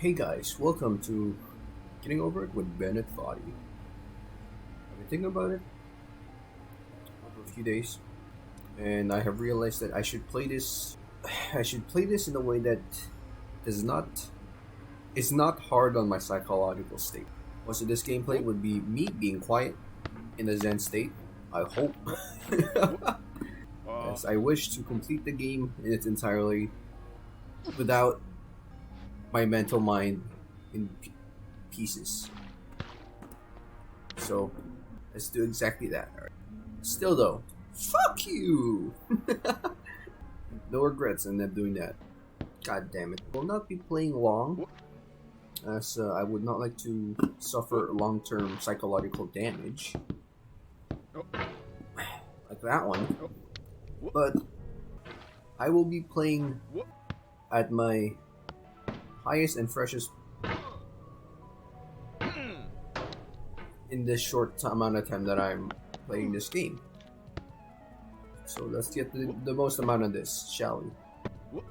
Hey guys, welcome to Getting Over It with Bennett Foddy. I've been thinking about it over a few days, and I have realized that I should play this. I should play this in a way that does not. It's not hard on my psychological state. Most of this gameplay would be me being quiet in a Zen state. I hope, as I wish to complete the game in its entirety without my mental mind in pieces. So let's do exactly that. All right. Still though, fuck you. No regrets in them doing that. God damn it. Will not be playing long, as I would not like to suffer long-term psychological damage like that one. But I will be playing at my highest and freshest in this short amount of time that I'm playing this game. So let's get the most amount of this, shall we?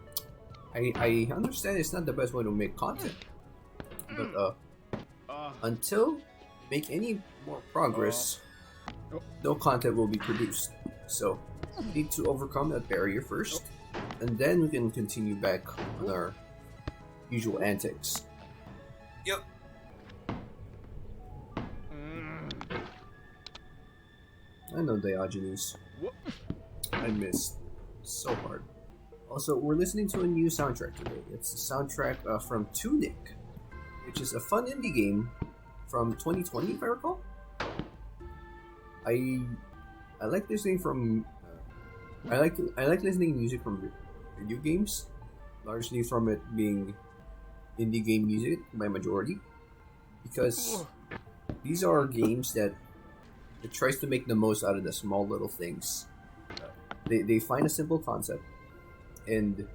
I understand it's not the best way to make content, but until make any more progress, no content will be produced. So we need to overcome that barrier first, and then we can continue back on our usual antics. Yep. I know Diogenes. I missed so hard. Also, we're listening to a new soundtrack today. It's a soundtrack from Tunic, which is a fun indie game from 2020, if I recall. I like listening from I like listening to music from video games, largely from it being indie game music by majority, because these are games that it tries to make the most out of the small little things. They find a simple concept and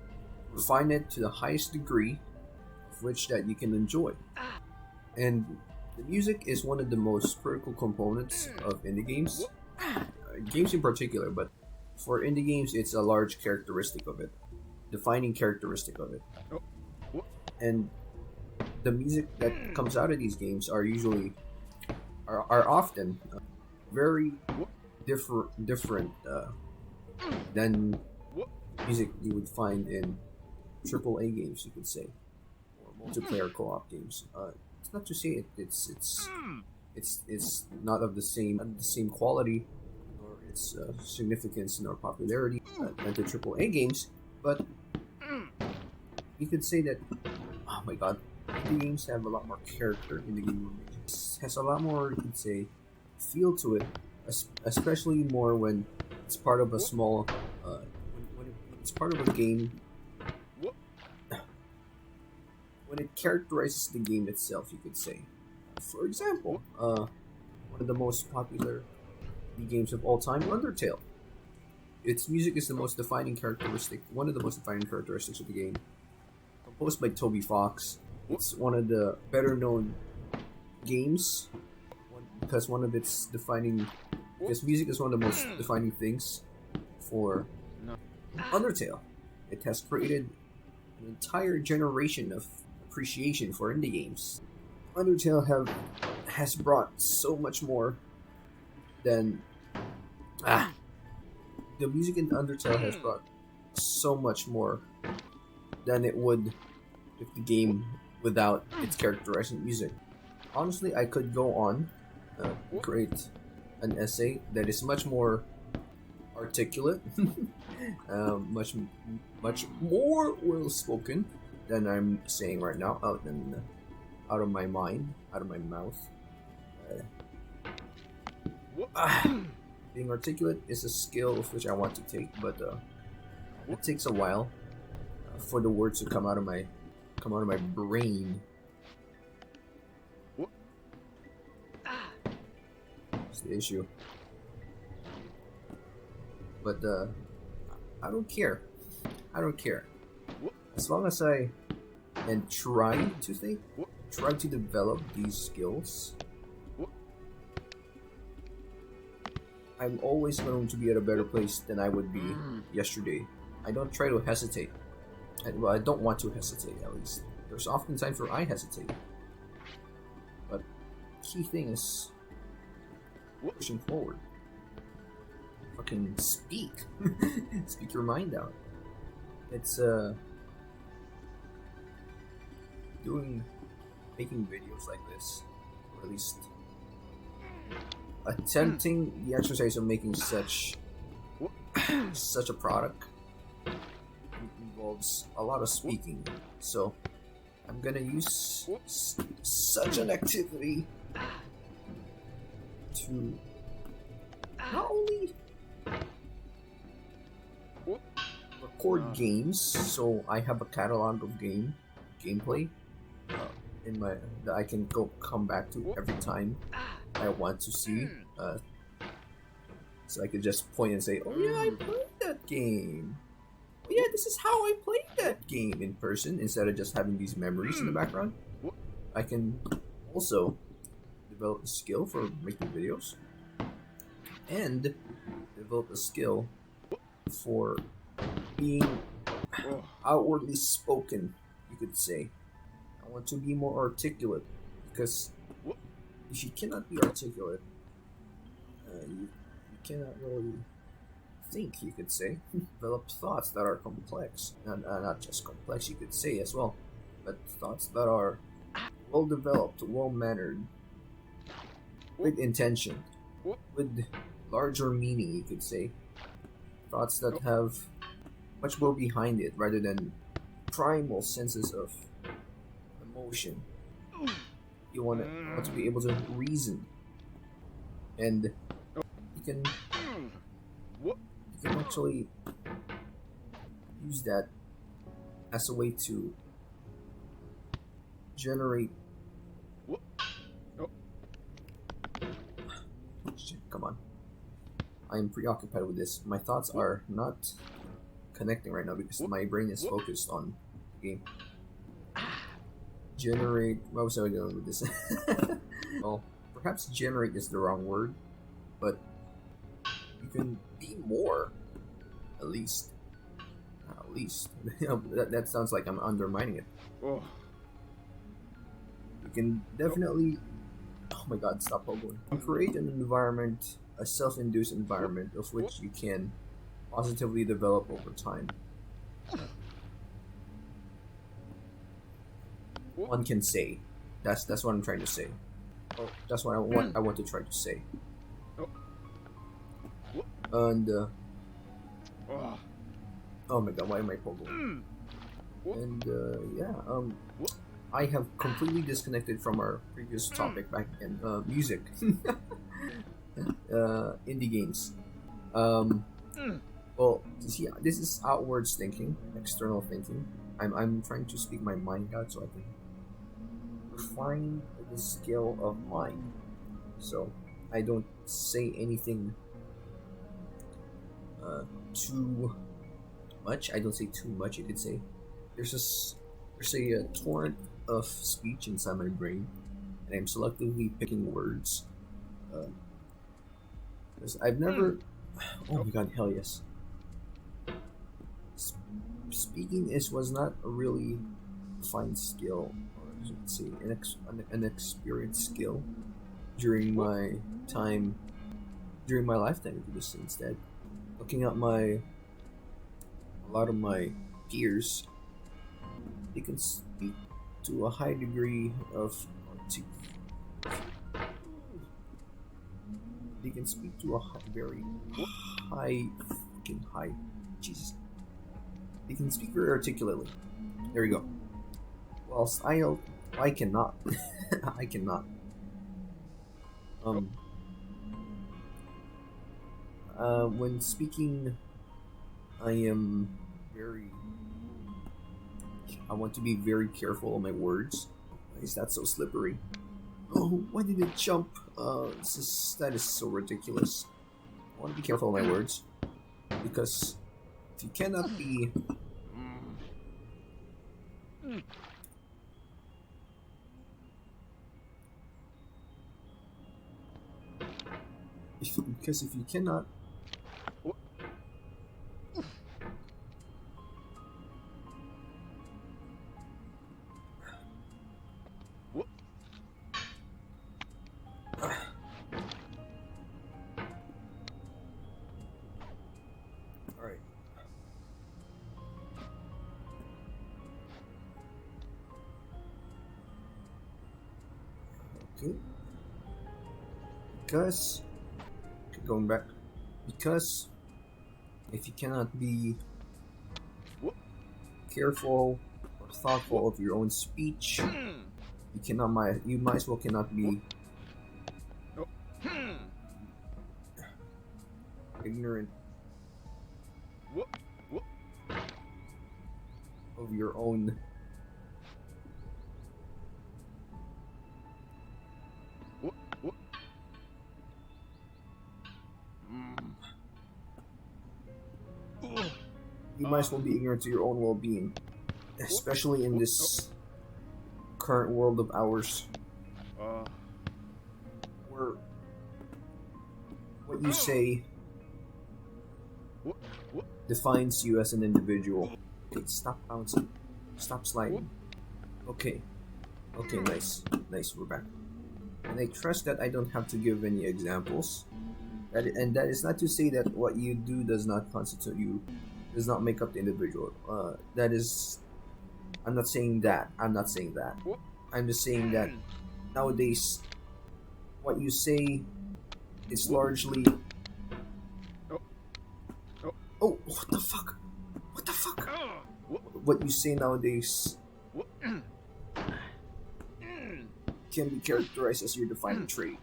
refine it to the highest degree of which that you can enjoy. And the music is one of the most critical components of indie games, games in particular, but for indie games it's a large characteristic of it, defining characteristic of it. And the music that comes out of these games are often very different than music you would find in AAA games, you could say, or multiplayer co-op games. It's not to say it's not of the same quality or its significance nor popularity than the AAA games, but you could say that, oh my god, indie games have a lot more character in the game. It has a lot more, you could say, feel to it, especially more when it's part of a small, when it's part of a game, when it characterizes the game itself, you could say. For example, one of the most popular games of all time, Undertale. Its music is the most defining characteristic, one of the most defining characteristics of the game. Composed by Toby Fox. It's one of the better known games because music is one of the most defining things for Undertale. It has created an entire generation of appreciation for indie games. Undertale has brought so much more than the music in Undertale has brought so much more than it would if the game without its characterizing music. Honestly, I could go on create an essay that is much more articulate, much more well spoken than I'm saying right now, out of my mind, out of my mouth. Being articulate is a skill of which I want to take, but it takes a while for the words to come out of my brain. That's the issue. But I don't care. As long as I try to develop these skills, I'm always going to be at a better place than I would be yesterday. I don't try to hesitate. I don't want to hesitate, at least. There's often times where I hesitate. But key thing is pushing forward. Fucking speak. Speak your mind out. It's making videos like this, or at least attempting the exercise of making such a product involves a lot of speaking. So I'm gonna use such an activity to not only record games, so I have a catalog of gameplay in my that I can come back to every time I want to see. So I could just point and say, "Oh yeah, I played that game. Oh yeah, this is how I played that game in person," instead of just having these memories in the background. I can also develop a skill for making videos and develop a skill for being outwardly spoken, you could say. I want to be more articulate, because if you cannot be articulate, you cannot really think, you could say. Develop thoughts that are complex. Not just complex, you could say as well, but thoughts that are well developed, well mannered, with intention, with larger meaning, you could say. Thoughts that have much more behind it rather than primal senses of emotion. You want to be able to reason, and you can actually use that as a way to generate. Shit, come on. I am preoccupied with this. My thoughts are not connecting right now because my brain is focused on the game. Generate. What was I doing with this? Well, perhaps generate is the wrong word, but you can be more. At least. that sounds like I'm undermining it. You can definitely. Oh my god, stop hoboing. Create an environment, a self-induced environment of which you can positively develop over time. One can say. That's what I'm trying to say. Oh, that's what I want to try to say. And oh my god, why am I hoboing? And yeah, I have completely disconnected from our previous topic back in music. Indie games. Well, see, this is outwards thinking, external thinking. I'm trying to speak my mind out so I can refine the skill of mine. So I don't say anything too much. I don't say too much, you could say. There's a torrent of speech inside my brain, and I'm selectively picking words. Because I've never. Oh my god, hell yes. Speaking was not a really fine skill, or I should say, an experienced skill during my lifetime. You could just say instead, looking at a lot of my peers, they can speak to a high degree of they can speak to a very high, Jesus. They can speak very articulately. There you go. Whilst I cannot. I cannot. When speaking, I want to be very careful of my words. Why is that so slippery? Oh, why did it jump? That is so ridiculous. I want to be careful of my words, because if you cannot be because if you cannot Okay, because going back, because if you cannot be careful or thoughtful of your own speech, you might as well cannot be ignorant of your own you might as well be ignorant to your own well-being, especially in this current world of ours, where what you say defines you as an individual. Okay, stop bouncing. Stop sliding. Okay. Okay, nice. Nice, we're back. And I trust that I don't have to give any examples. And that is not to say that what you do does not constitute you, does not make up the individual. That is... I'm not saying that. I'm not saying that. I'm just saying that nowadays, what you say is largely... Oh, what the fuck? What the fuck? What you say nowadays can be characterized as your defining trait,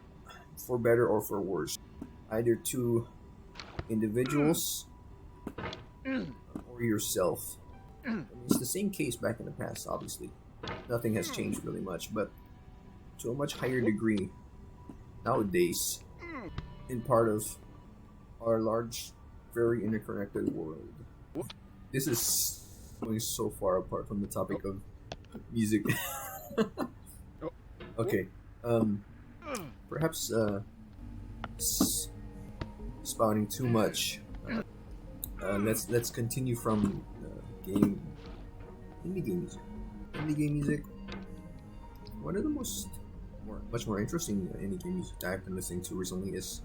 for better or for worse, either to individuals or yourself. I mean, it's the same case back in the past, obviously. Nothing has changed really much, but to a much higher degree nowadays, in part of our large, very interconnected world. This is going so far apart from the topic of music. Okay, perhaps spouting too much. Let's continue from indie game music. Indie game music. One of the much more interesting indie game music that I've been listening to recently is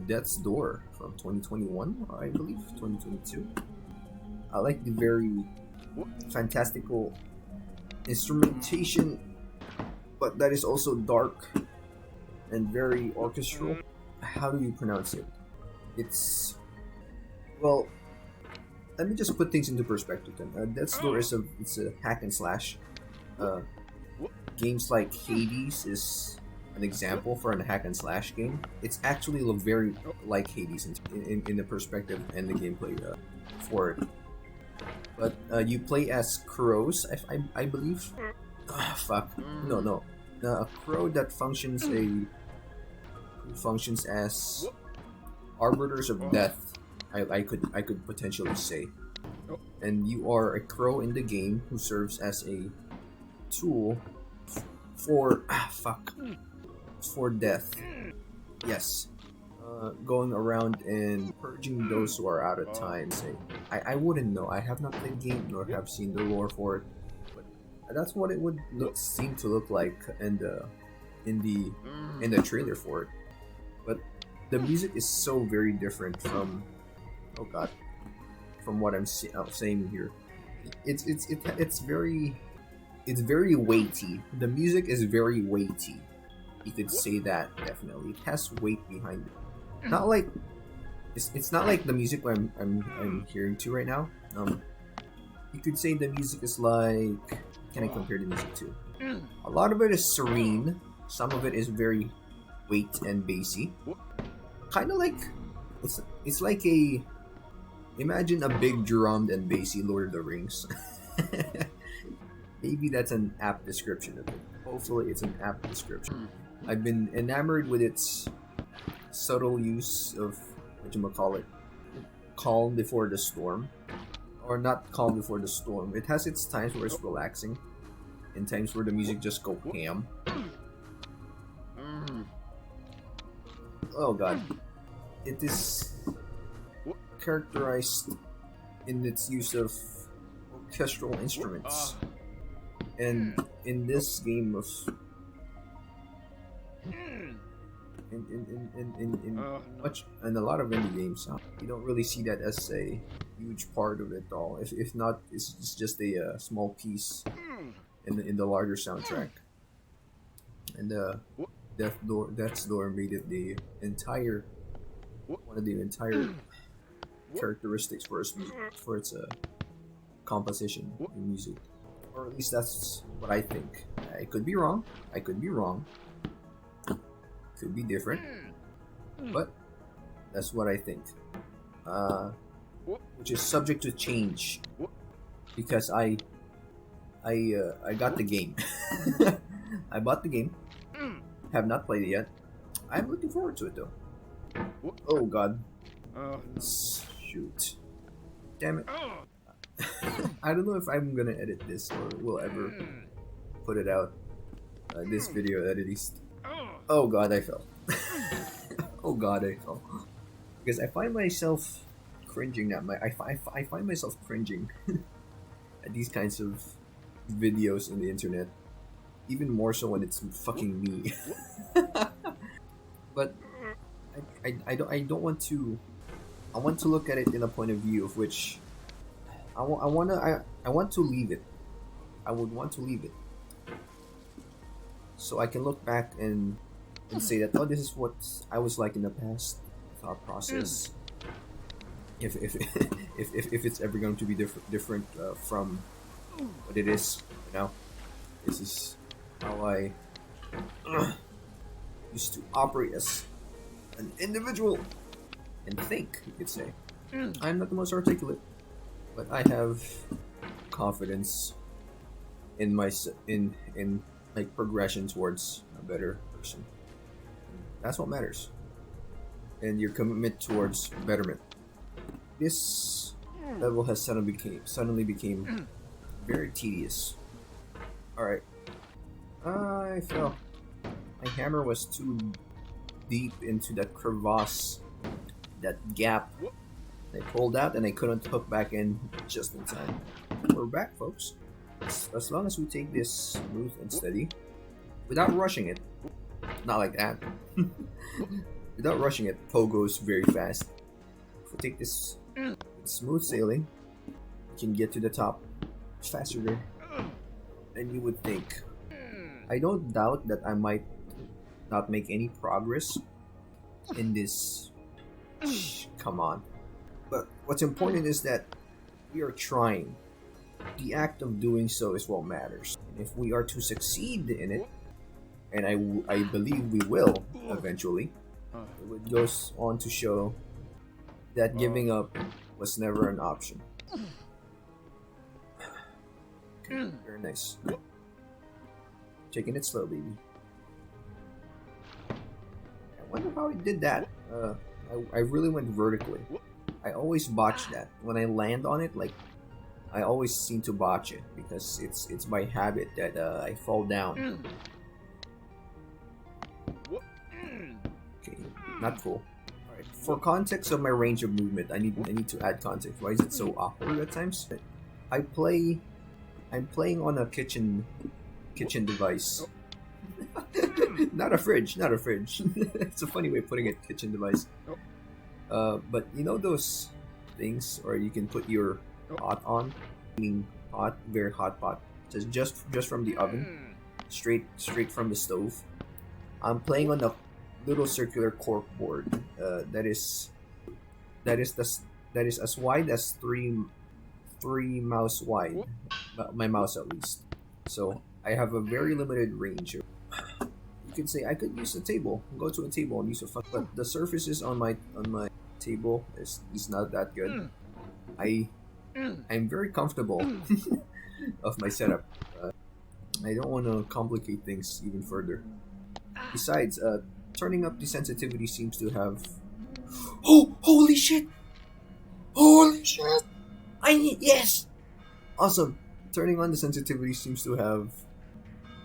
Death's Door from 2021, I believe, 2022. I like the very fantastical instrumentation, but that is also dark and very orchestral. How do you pronounce it? It's... Well, let me just put things into perspective then. Death's Door is a hack and slash. Games like Hades is an example for a hack and slash game. It's actually very like Hades in the perspective and the gameplay for it. But you play as crows, I believe. Fuck. No. A crow that functions as arbiters of death. I could potentially say. And you are a crow in the game who serves as a tool for for death. Yes. Going around and purging those who are out of time. Say, I wouldn't know. I have not played the game nor have seen the lore for it, but that's what it would seem to look like in the trailer for it. But the music is so very different from from what I'm saying here. It's very weighty. The music is very weighty. You could say that definitely. It has weight behind it. Not like it's not like the music I'm hearing to right now. You could say the music is like, can I compare the music to? A lot of it is serene. Some of it is very weight and bassy. Kind of like it's like a imagine a big drummed and bassy Lord of the Rings. Maybe that's an apt description of it. Hopefully, it's an apt description. I've been enamored with its subtle use of calm before the storm, or not calm before the storm. It has its times where it's relaxing, and times where the music just go ham. Oh god, it is characterized in its use of orchestral instruments, and in this game of in a lot of indie games, you don't really see that as a huge part of it all. If not, it's just a small piece in the larger soundtrack. and Death's Door made it the entire one of the entire characteristics for its composition in music, or at least that's what I think. I could be wrong. I could be wrong. Could be different, but that's what I think. Which is subject to change because I got the game. I bought the game. Have not played it yet. I'm looking forward to it though. Oh god. Shoot. Damn it. I don't know if I'm gonna edit this or will ever put it out. This video at least. Oh god, I fell. Oh god, I fell. Because I find myself cringing at I find myself cringing at these kinds of videos on the internet. Even more so when it's fucking me. But I don't want to. I want to look at it in a point of view of which I want to leave it. I would want to leave it, so I can look back and say that, oh, this is what I was like in the past. Thought process. If it's ever going to be different from what it is now, this is how I used to operate as an individual and think, you could say. I'm not the most articulate, but I have confidence in my like progression towards a better person. That's what matters, and your commitment towards betterment. This level has suddenly became very tedious. All right, I fell. My hammer was too deep into that crevasse, that gap. I pulled out and I couldn't hook back in just in time. We're back, folks. As long as we take this smooth and steady, without rushing it, not like that. Without rushing it, goes very fast. If we take this smooth sailing, we can get to the top faster than you would think. I don't doubt that I might not make any progress in this. Come on. But what's important is that we are trying. The act of doing so is what matters. And if we are to succeed in it, and I believe we will eventually, it goes on to show that giving up was never an option. Okay, very nice. Taking it slow, baby. I wonder how he did that. I really went vertically. I always botch that. When I land on it, like, I always seem to botch it because it's by habit that I fall down. Okay, not cool. Alright, for context of my range of movement, I need to add context. Why is it so awkward at times? I'm playing on a kitchen device. Not a fridge. It's a funny way of putting it, kitchen device. But you know those things, or you can put your pot on, meaning pot, very hot pot, just from the oven, straight from the stove. I'm playing on a little circular cork board that is as wide as three mouse wide, my mouse at least. So I have a very limited range. You could say I could use a table, go to a table and use a fuck, but the surfaces on my table is not that good. I'm very comfortable of my setup. I don't want to complicate things even further. Besides, turning up the sensitivity seems to have. Oh, holy shit! Holy shit! Yes! Awesome. Turning on the sensitivity seems to have.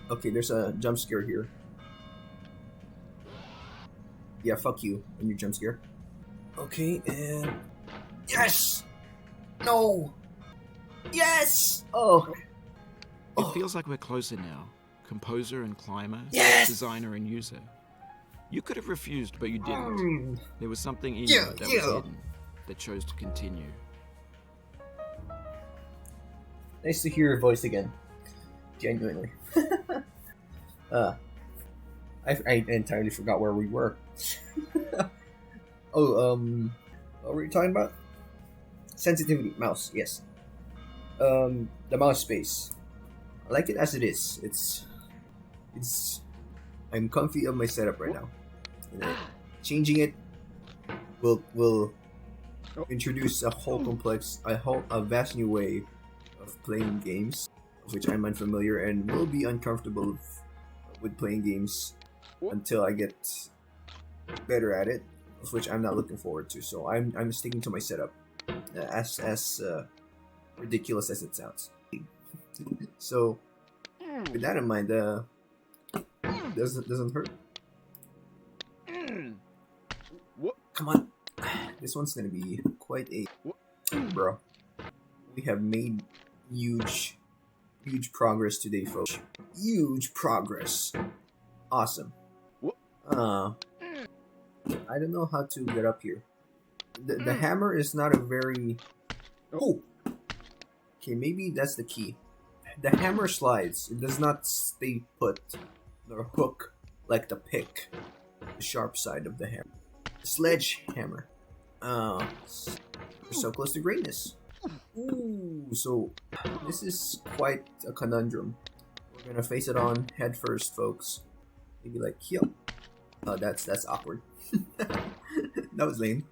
Okay, there's a jump scare here. Yeah, fuck you and your jump scare. Okay, and yes! No! Yes! Oh! It feels like we're closer now. Composer and climber, yes! Designer and user. You could have refused, but you didn't. There was something in you that was hidden, that chose to continue. Nice to hear your voice again. Genuinely. I entirely forgot where we were. Oh, what were you talking about? Sensitivity, mouse, yes. The mouse space. I like it as it is. It's. I'm comfy of my setup right now. And changing it will introduce a whole a vast new way of playing games, of which I'm unfamiliar and will be uncomfortable with playing games until I get better at it, of which I'm not looking forward to. So I'm sticking to my setup, as ridiculous as it sounds. So with that in mind, doesn't hurt. Come on, this one's gonna be quite a bro. We have made huge progress today, folks. Huge progress. Awesome. I don't know how to get up here. The hammer is not a very... Oh! Okay, maybe that's the key. The hammer slides. It does not stay put. Nor hook like the pick. The sharp side of the hammer. The sledgehammer. We're so close to greatness. Ooh, so this is quite a conundrum. We're gonna face it on head first, folks. Maybe like, yo. Oh, that's awkward. That was lame.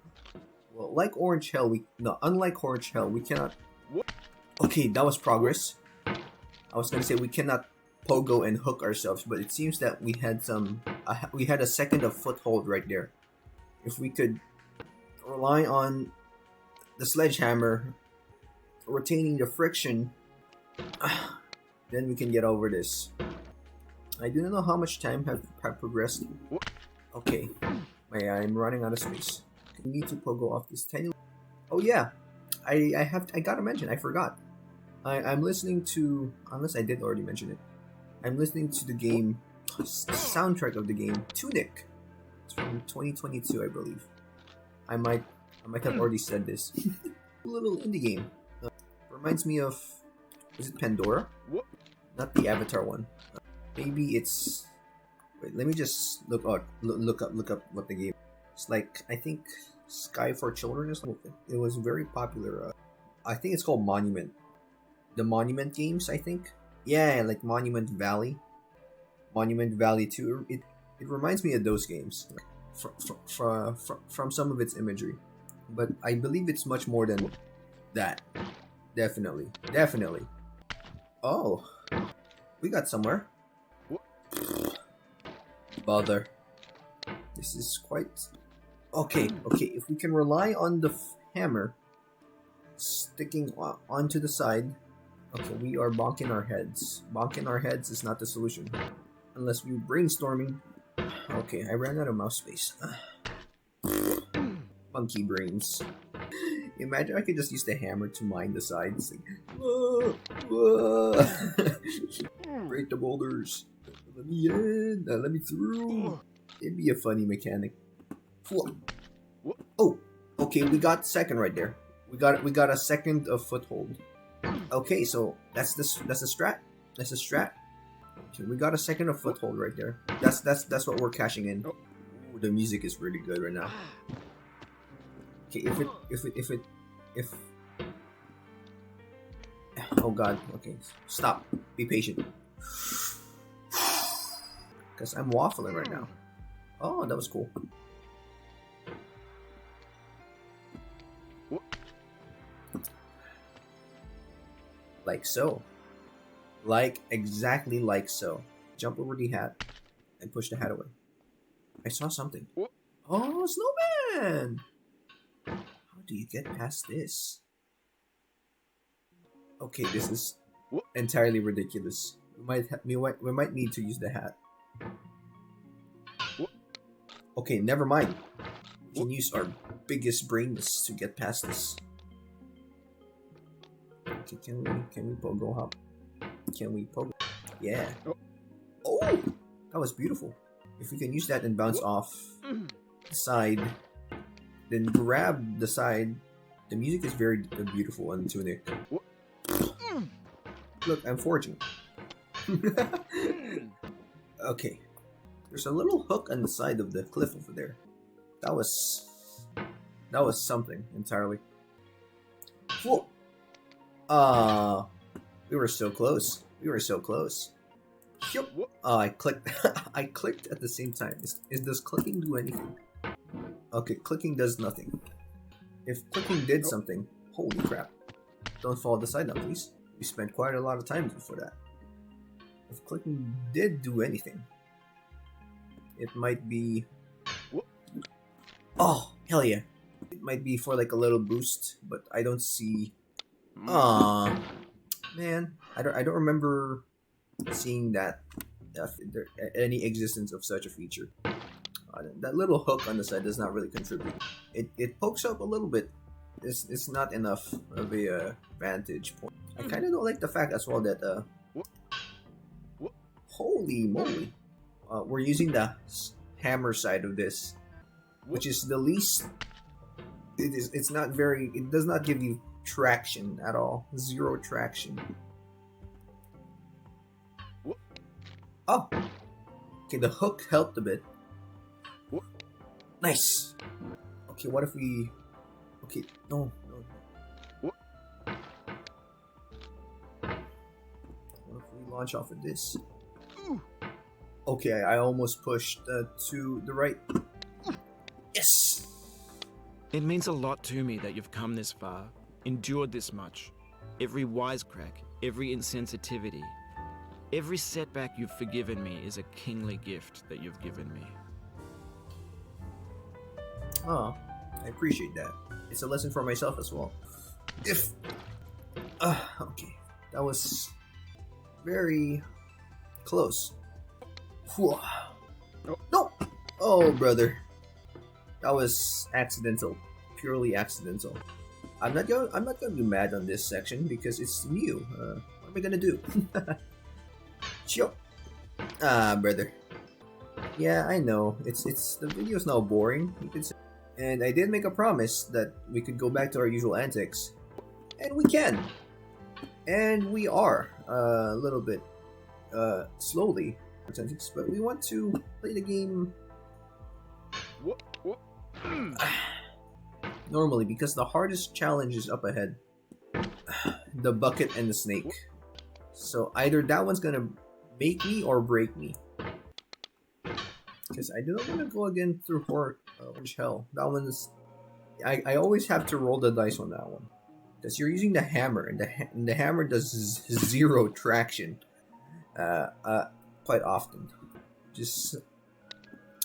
Well, unlike Orange Hell, we cannot... Okay, that was progress. I was gonna say we cannot pogo and hook ourselves, but it seems that we had a second of foothold right there. If we could rely on the sledgehammer retaining the friction, then we can get over this. I do not know how much time have progressed. Okay, I'm running out of space. I need to pogo off this tiny... Oh yeah, I gotta mention, I forgot. I'm listening to, unless I did already mention it, I'm listening to the game, soundtrack of the game, Tunic. It's from 2022, I believe. I might have already said this. A little indie game. Reminds me of, is it Pandora? Not the Avatar one. Maybe it's... Wait, let me just look up what the game. It's like, I think Sky for Children or something. It was very popular. I think it's called Monument. The Monument games, I think. Yeah, like Monument Valley. Monument Valley 2. It reminds me of those games. From some of its imagery. But I believe it's much more than that. Definitely. Oh. We got somewhere. Bother. This is quite... Okay, if we can rely on the hammer sticking onto the side... Okay, we are bonking our heads. Bonking our heads is not the solution. Unless we're brainstorming. Okay, I ran out of mouse space. Monkey brains. Imagine I could just use the hammer to mine the sides. Like, whoa, whoa. Break the boulders. Let me in. Let me through. It'd be a funny mechanic. Oh, okay, we got second right there. We got a second of foothold. Okay, so that's the strat. That's the strat. Okay, we got a second of foothold right there. That's what we're cashing in. Ooh, the music is really good right now. Okay, if oh god, okay, stop. Be patient. Because I'm waffling right now. Oh, that was cool. Like so. Exactly like so. Jump over the hat and push the hat away. I saw something. Oh, snowman! How do you get past this? Okay, this is entirely ridiculous. We might need to use the hat. Okay, never mind. We can use our biggest brains to get past this. Okay, can we pogo hop? Can we pogo? Yeah. Oh, that was beautiful. If we can use that and bounce off the side, then grab the side. The music is very beautiful on Tunic. Look, I'm forging. Okay. There's a little hook on the side of the cliff over there. That was something entirely. Whoa! We were so close. We were so close. Yup. I clicked. I clicked at the same time. Does clicking do anything? Okay, clicking does nothing. If clicking did something, holy crap! Don't fall the side now, please. We spent quite a lot of time before that. If clicking did do anything, it might be. Oh, hell yeah! It might be for like a little boost, but I don't see. Man, I don't remember seeing that any existence of such a feature. That little hook on the side does not really contribute. It pokes up a little bit. It's not enough of a vantage point. I kind of don't like the fact as well that holy moly, we're using the hammer side of this, which is the least. It's not very. It does not give you traction at all. Zero traction. Oh, okay. The hook helped a bit. Nice. Okay, what if we? Okay, no. What if we launch off of this? Okay, I almost pushed to the right. Yes. It means a lot to me that you've come this far, endured this much. Every wisecrack, every insensitivity, every setback you've forgiven me is a kingly gift that you've given me. Oh, I appreciate that. It's a lesson for myself as well. Okay, that was very close. Whew. No! Oh, brother. That was accidental. Purely accidental. I'm not gonna be mad on this section because it's new. What am I gonna do? Chill. Brother. Yeah, I know. It's the video's now boring, you could say. And I did make a promise that we could go back to our usual antics. And we can. And we are a little bit slowly antics, but we want to play the game normally because the hardest challenge is up ahead. The bucket and the snake. So either that one's gonna make me or break me. Because I do not want to go again through orange hell. That one's... I always have to roll the dice on that one. Because you're using the hammer, and the hammer does zero traction. Quite often. Just...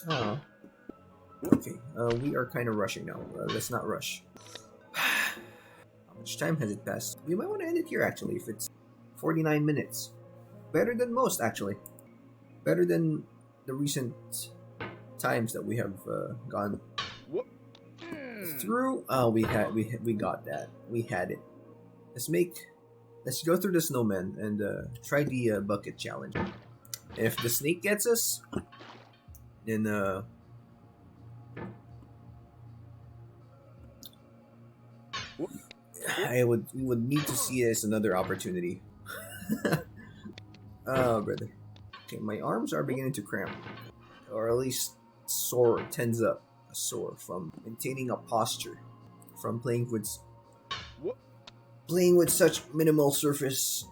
Oh. Okay, we are kind of rushing now. Let's not rush. How much time has it passed? We might want to end it here, actually, if it's 49 minutes. Better than most, actually. Better than the recent times that we have gone through. We got that. We had it. Let's go through the snowman and try the bucket challenge. If the snake gets us, then we would need to see it as another opportunity. Oh, brother. Okay, my arms are beginning to cramp, or at least tense up, sore from maintaining a posture, from playing with such minimal surface.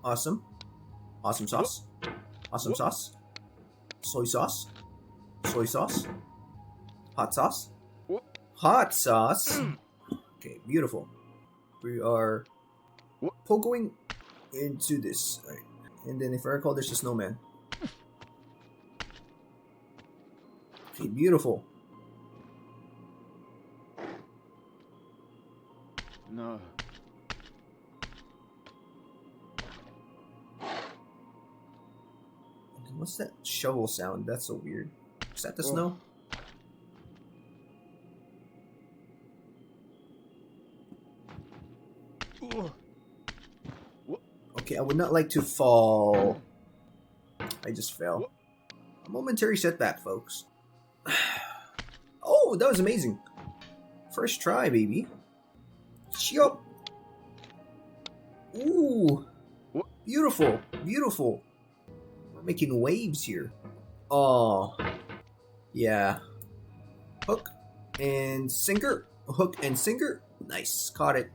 Awesome sauce, awesome sauce, soy sauce, hot sauce. Okay, beautiful. We are going into this. All right. And then if I recall, there's a snowman. Okay, beautiful. No. Okay, what's that shovel sound? That's so weird. Is that the snow? Okay, I would not like to fall. I just fell. A momentary setback, folks. Oh, that was amazing. First try, baby. Yup. Ooh. Beautiful. Beautiful. We're making waves here. Oh, yeah. Hook and sinker. Hook and sinker. Nice. Caught it.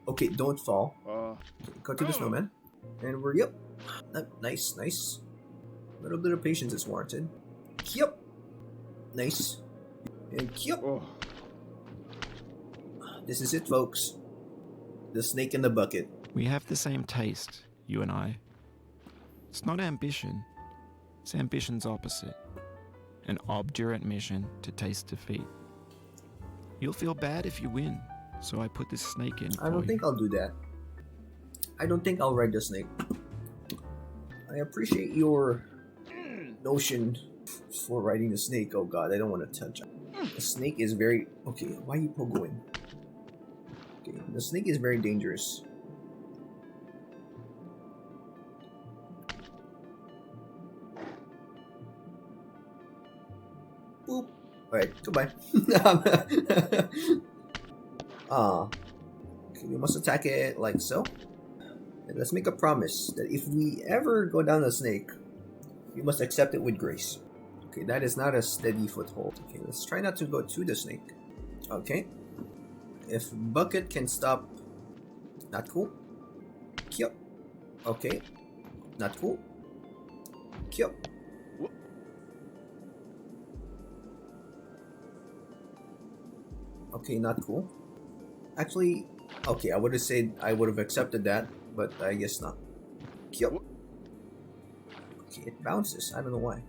Okay, don't fall. Go to the snowman. And we're, yep. Nice, nice. A little bit of patience is warranted. Yep. Nice. And yep. This is it, folks. The snake in the bucket. We have the same taste, you and I. It's not ambition. It's ambition's opposite. An obdurate mission to taste defeat. You'll feel bad if you win, so I put this snake in. I don't think I'll do that. I don't think I'll ride the snake. I appreciate your notion for riding the snake. Oh god, I don't want to touch it. The snake is very... Okay, why are you pogoing? Okay, the snake is very dangerous. Boop. Alright, goodbye. Okay, we must attack it like so. And let's make a promise that if we ever go down the snake, we must accept it with grace. Okay, that is not a steady foothold. Okay, let's try not to go to the snake. Okay. If bucket can stop... Not cool. Kyop. Okay. Not cool. Kyop. Okay, not cool. Actually, okay, I would have said I would have accepted that, but I guess not. Kyop. Okay, it bounces. I don't know why.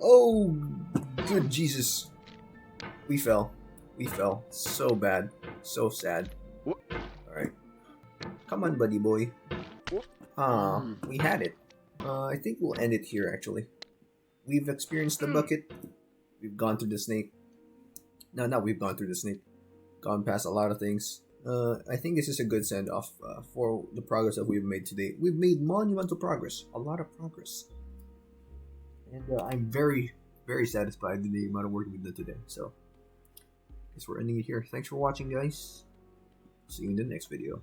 Oh, good Jesus. We fell. We fell. So bad. So sad. Alright. Come on, buddy boy. We had it. I think we'll end it here, actually. We've experienced the bucket. We've gone through the snake. No, not we've gone through the snake. Gone past a lot of things. I think this is a good send-off for the progress that we've made today. We've made monumental progress. A lot of progress. And I'm very, very satisfied with the amount of work we've done today. So, I guess we're ending it here. Thanks for watching, guys. See you in the next video.